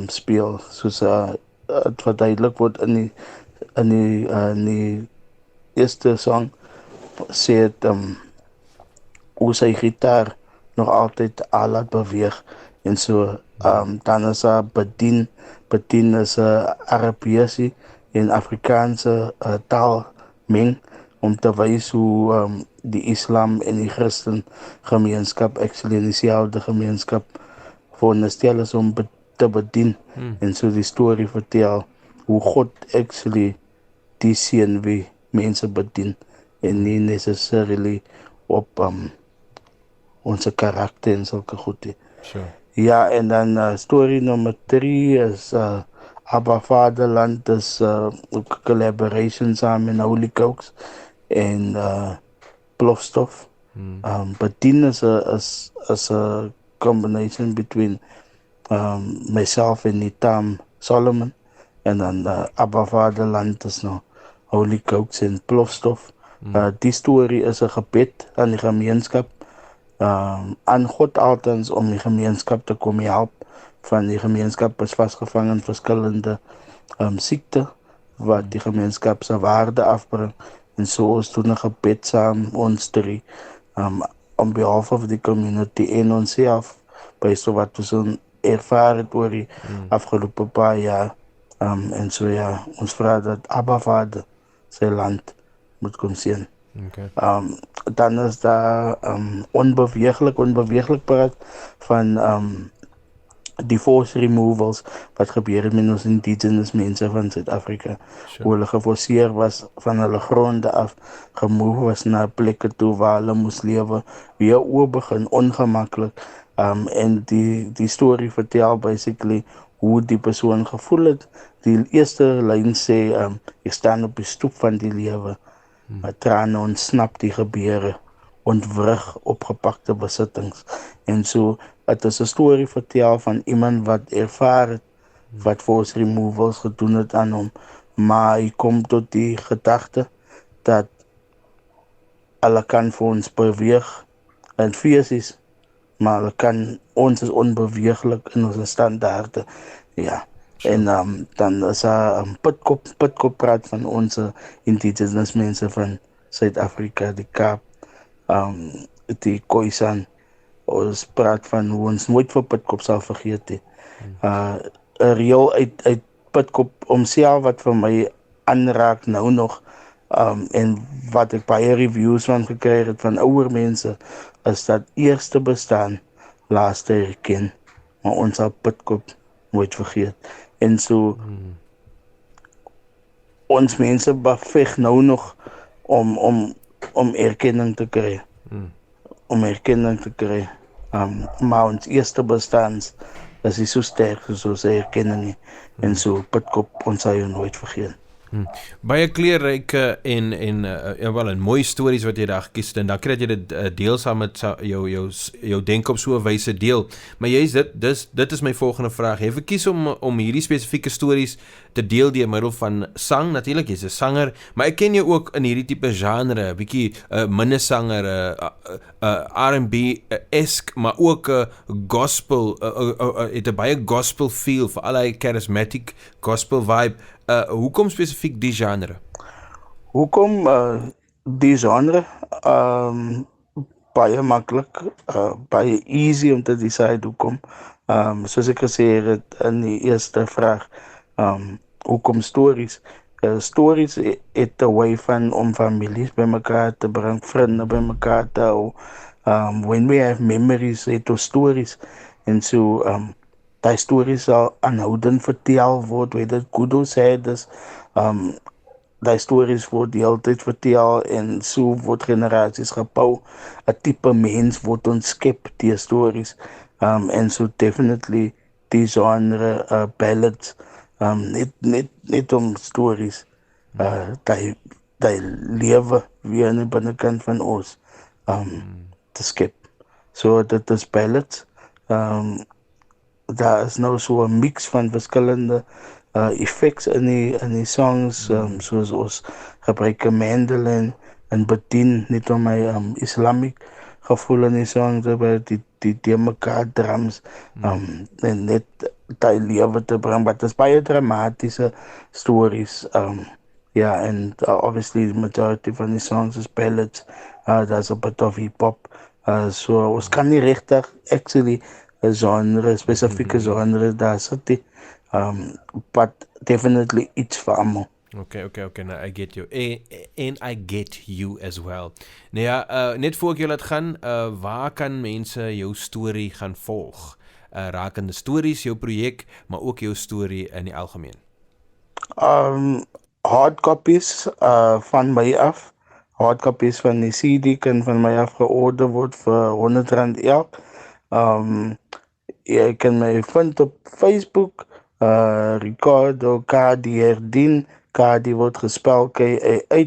speel, soos het verduidelik word in die eerste song, sê het hoe sy gitaar nog altyd al laat beweeg, en so dan is Bedien is 'n Arabiese en Afrikaanse taal meng, om te wys hoe die Islam en die Christen gemeenskap, actually in dieselfde gemeenskap, veronderstel is om te bedien. En so die storie vertel hoe God actually die sien wie mense bedien, en nie necessarily op onze karakter en sulke goed. Sure. Ja, en dan story nummer 3 is Abba Vaderland, is ook collaboration samen met Holy Cokes en Plofstof. Bedien is a combination between myself and Nitam Solomon, en dan Abba Vaderland is nou Holy Cokes en Plofstof. Die story is 'n gebed aan die gemeenskap, aan God altens, om die gemeenskap te kom help, van die gemeenskap is vasgevang in verskillende siekte, wat die gemeenskap se waarde afbring, en so ons doen 'n gebed saam, ons 3, on behalf of the community en onsself, by so wat ons ervaar het oor die afgelope paar jaar, en so ja, ons vra dat Abba Vader sy land moet kom sien. Okay. Dan is daar onbeweeglik praat van die forced removals wat gebeur het met ons indigenous mense van Suid-Afrika. Hoe hulle geforseer was van hulle gronde af, gemove was na plekke toe waar hulle moes lewe, weer oorbegin, ongemaklik. En die story vertel basically hoe die persoon gevoel het. Die eerste lyn sê, ek staan op die stoep van die lewe, trane ontsnap die gebeure, ontwrig opgepakte besittings. En so, het is 'n storie vertel van iemand wat ervaar het, wat forced removals gedoen het aan hom, maar hy kom tot die gedagte dat hulle kan vir ons beweeg en fisies, maar hulle kan, ons is onbeweeglik in ons standaarde, ja. En dan is Pitkop praat van ons indigenous mense van Suid-Afrika, die Kaap, die Khoisan. Ons praat van hoe ons nooit vir Pitkop sal vergeet het. 'n Reel uit Pitkop homself wat vir my aanraak nou nog, en wat ek baie reviews van gekry het van ouer mense, is dat eerste bestaan, laaste herken, maar ons sal Pitkop nooit vergeet. En so, ons mense beveg nou nog om erkenning te kry. Om erkenning te kry. Maar ons eerste bestaans is nie so sterk soos erkenning nie. En so, Pitkop, ons sal jou nooit vergeet. Baie kleurryke en mooi stories wat jy daar gekies het, en dankie dat jy dit deel saam met jou denk op so 'n wyse deel. Maar dit is my volgende vraag. Jy verkies om hierdie spesifieke stories te deel deur middel van sang. Natuurlik, jy's 'n sanger, maar ek ken jou ook in hierdie tipe genre, 'n bietjie minnesanger, R&B-esk, maar ook gospel, het 'n baie gospel feel, vir al die charismatic gospel vibe. Hoekom spesifiek die genre? Hoekom die genre? Baie maklik, baie easy om te decide hoekom. Soos ek gesê het in die eerste vraag, hoekom stories? Stories het 'n way van om families by mekaar te bring, vriende by mekaar te hou. When we have memories, het ons stories. En so, die stories sal aanhoudend vertel word, weet dit good or sad is. Die stories word die hele tyd vertel en so word generaties gebou. 'n tipe mens word ontskep deur stories. En so definitely die genre ballads, net om stories, die lewe weer in die binnekant van ons te skep. So dit is ballads. Daar is nou so 'n mix van verskillende effects in die songs, soos ons gebruik 'n mandolin en bedien net om my Islamic gevoel in die songs, die mekaar drums, en net die lewe te bring, maar het is baie dramatiese stories, and obviously the majority van die songs is ballads, there's a bit of hip-hop, so ons kan nie regtig, actually, 'n genre, spesifieke genre daar sit, but definitely iets vir almal. Okay, now I get you. And I get you as well. Nou ja, net voor ek jou laat gaan, waar kan mense jou storie gaan volg? Rakende stories, jou projek, maar ook jou storie in die algemeen. Hard copies van my af. Hard copies van die CD kan van my af georder word vir R100 elk. Jy kan my vind op Facebook, Ricardo Herdien. Cardi word gespel K-A-H-D-E-E,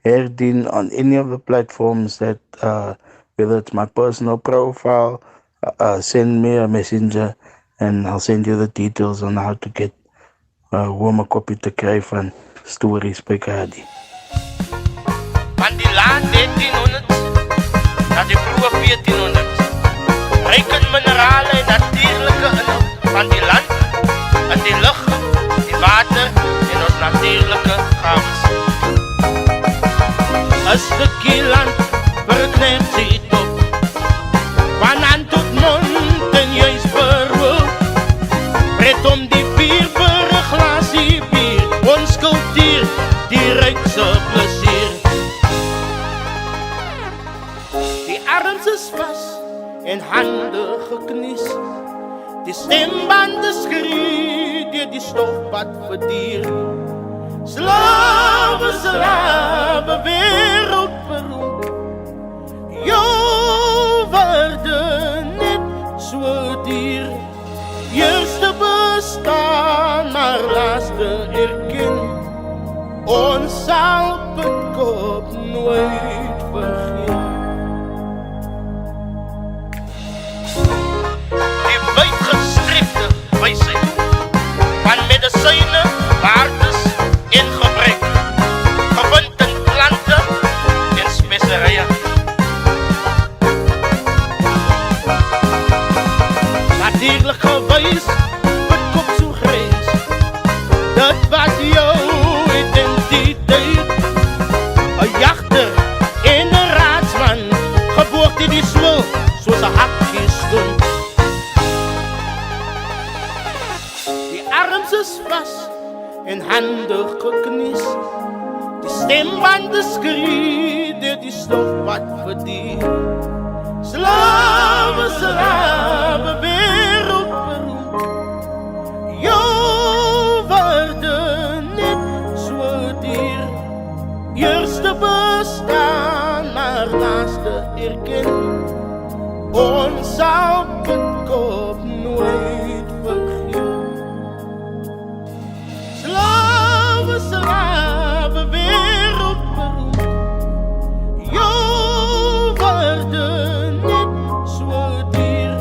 Herdien on any of the platforms that, whether it's my personal profile, send me a messenger and I'll send you the details on how to get hoe om 'n kopie te kry van Stories by Cardi. Van die laat 1300 na die vroeë 1400, ryk in minerale en natuurlike inhoud van die land, in die lug, die water en ons natuurlike gawes. As die land verkneep sy top, van hand tot mond en juist verhoog, pret om die bier vir 'n glasie bier, ons kultuur, die rykse plesier. Die arms is vas en hande geknies, die stembande skree deur die stofpad verdier. Slawe, slawe, wereld beroemd, jou waarde net so dier. Eerste bestaan, maar laaste erken, ons sal Pitkop nooit vergeet. grijs, wat kop so grijs. Dit was jou identiteit. 'n jagter en 'n raadsman, geboorte die swil soos 'n hakkiesskoen. Die arms is vas en hande geknies. Die stembande skree deur die stof wat verdier. Slawe, slawe, wereldberoemd. Jou waarde net so dier. Eerste bestaan, maar laaste erken. Ons sal bekop nooit vergeet. Slawe, slawe, wereldberoemd. Jou waarde net so dier.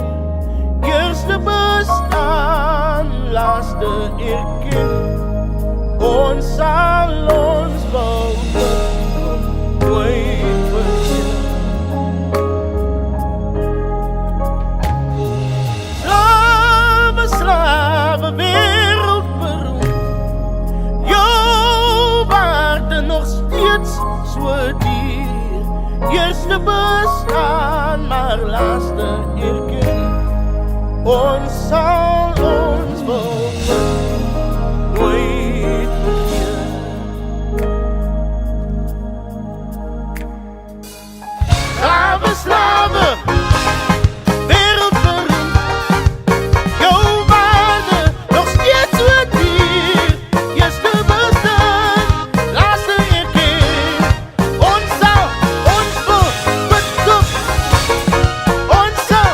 Eerste bestaan, laaste erken. Ons sal ons woorde nooit vergeet. Slawe, slawe, wereldberoemd. Jou waarde nog steeds so dier. Eerste bestaan, maar laaste erken. Ons sal ons woorde nooit vergeet. Slawe, slawe, wereldberoemd. Jou waarde nog steeds so dier. Eerste bestaan, laaste erken. Ons sal ons wil bekop. Ons sal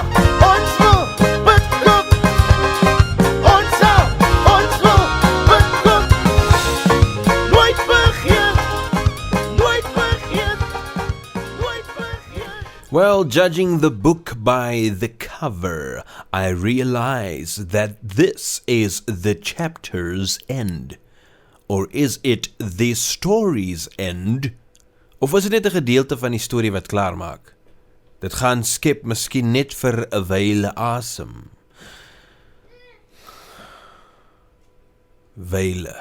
ons wil bekop. Ons sal ons wil bekop. Nooit vergeet, nooit vergeet, nooit vergeet. Well, judging the book by the cover, I realize that this is the chapter's end. Or is it the story's end? Of is dit net 'n gedeelte van die storie wat klaar maak? Dit gaan skep miskien net vir 'n wyle asem. Wyle.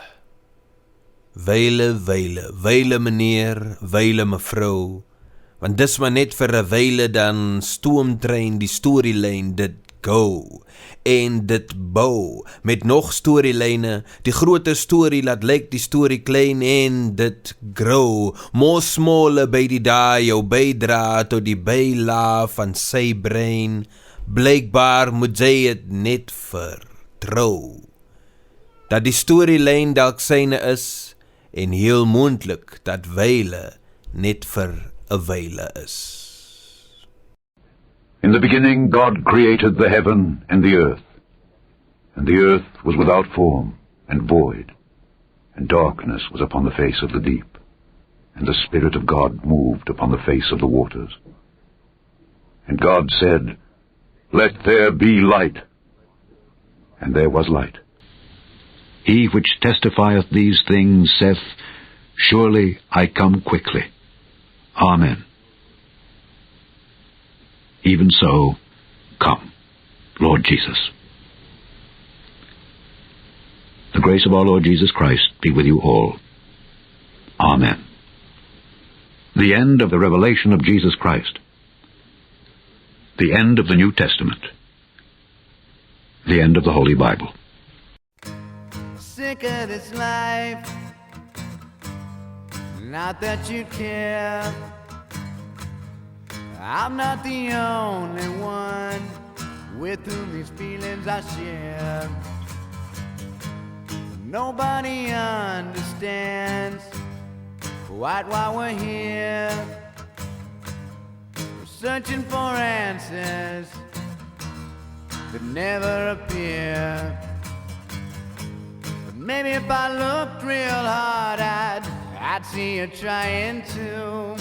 Wyle, wyle, wyle meneer, wyle mevrou. Want dis maar net vir 'n wyle dan stoomtrein die storielyn dit go. En dit bou met nog storielyne, die groter storie laat lyk die storie klein en dit grow. Mos smalle by die daai jou bydra tot die byla van sy brein. Blykbaar moet jy het net vertrou. Dat die storielyn dalk syne is en heel moontlik dat wyle net vir 'n wyle is. In the beginning God created the heaven and the earth was without form and void, and darkness was upon the face of the deep, and the Spirit of God moved upon the face of the waters. And God said, Let there be light. And there was light. He which testifieth these things saith, Surely I come quickly. Amen. Even so, come, Lord Jesus. The grace of our Lord Jesus Christ be with you all. Amen. The end of the revelation of Jesus Christ. The end of the New Testament. The end of the Holy Bible. Sick of this life, not that you care. I'm not the only one with whom these feelings I share. Nobody understands quite why we're here. We're searching for answers that never appear. But maybe if I looked real hard, I'd see you trying to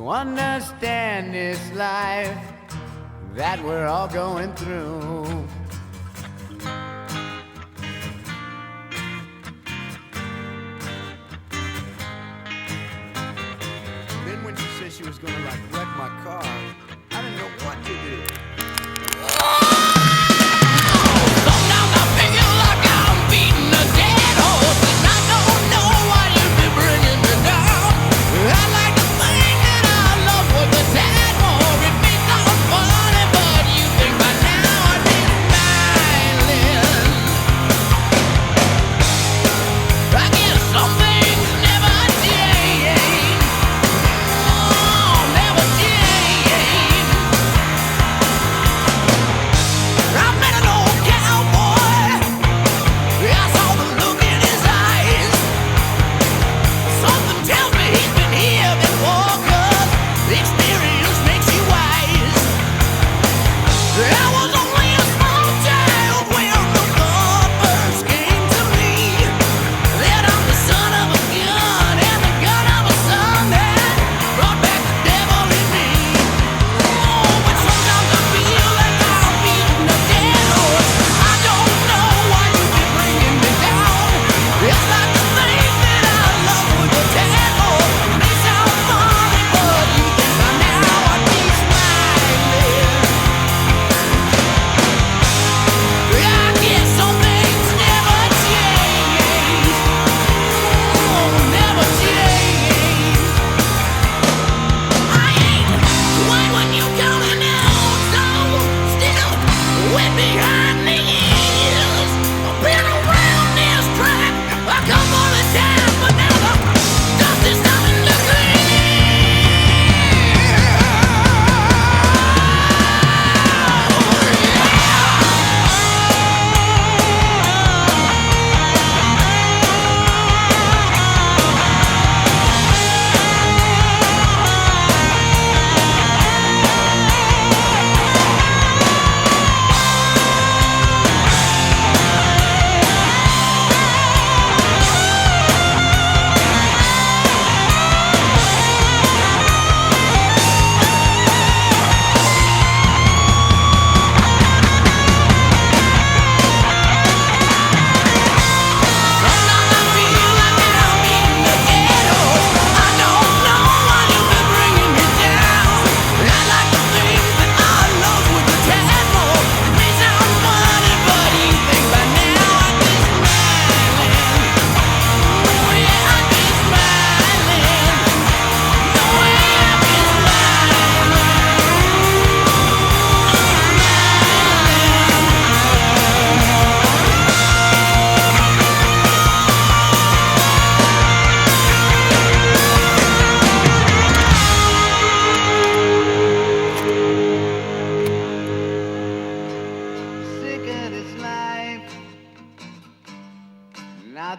understand this life that we're all going through. Then when she said she was gonna wreck my car, I didn't know what to do.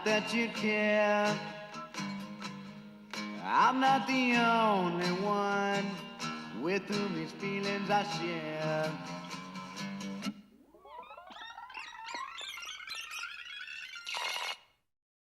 that you care. I'm not the only one with whom these feelings I share.